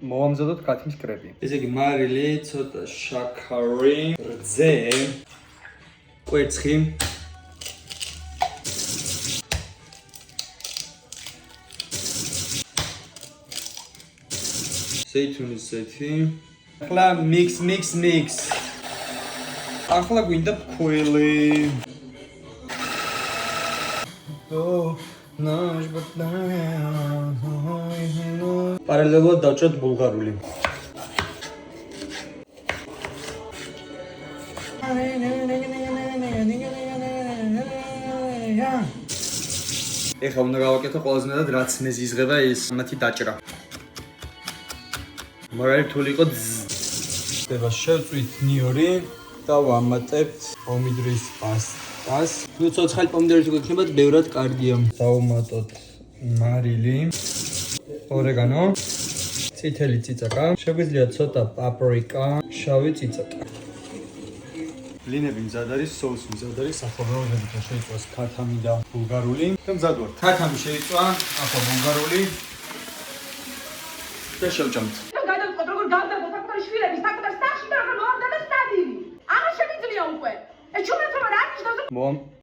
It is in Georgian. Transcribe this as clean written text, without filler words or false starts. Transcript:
მოვამზადოთ ქათმის კრები. ესე იგი მარილი, ცოტა შაქარი, რძე, კვერცხი. ზეითუნის ზეთი. ახლა მიქს. ახლა გვინდა ფქვილი. პარალელურად დავჭრათ ბულგარული. ეხლა უნდა გავაკეთო ყველაზე მეტად რაც მეზიზღება ის მათი დაჭრა. მაგარი რთული იყო ხდება შევწვით ნიორი და ვამატებთ პომიდორის პასტას. ნუ ცოცხალი პომიდორის რო გექნებათ, ბევრად კარგია. დავუმატოთ მარილი, ორეგანო, წითელი წიწაკა, შეგვიძლია ცოტა პაპრიკა, შავი წიწაკა. ბლინები მზად არის, соуს მზად არის, ახლა გავაგებთ შეიწვას ქათამი და ბულგარული. და მზად ვართ. ქათამი შეიწვა, ახლა ბულგარული და შევჭამთ. გავდაგოთ საკუთარი შვილების საკუთარ სახში და რა მოამდა და სტადილი. აღარ შემიძლია უკვე. ეს ჩუმეტრო რა ნიშნავს?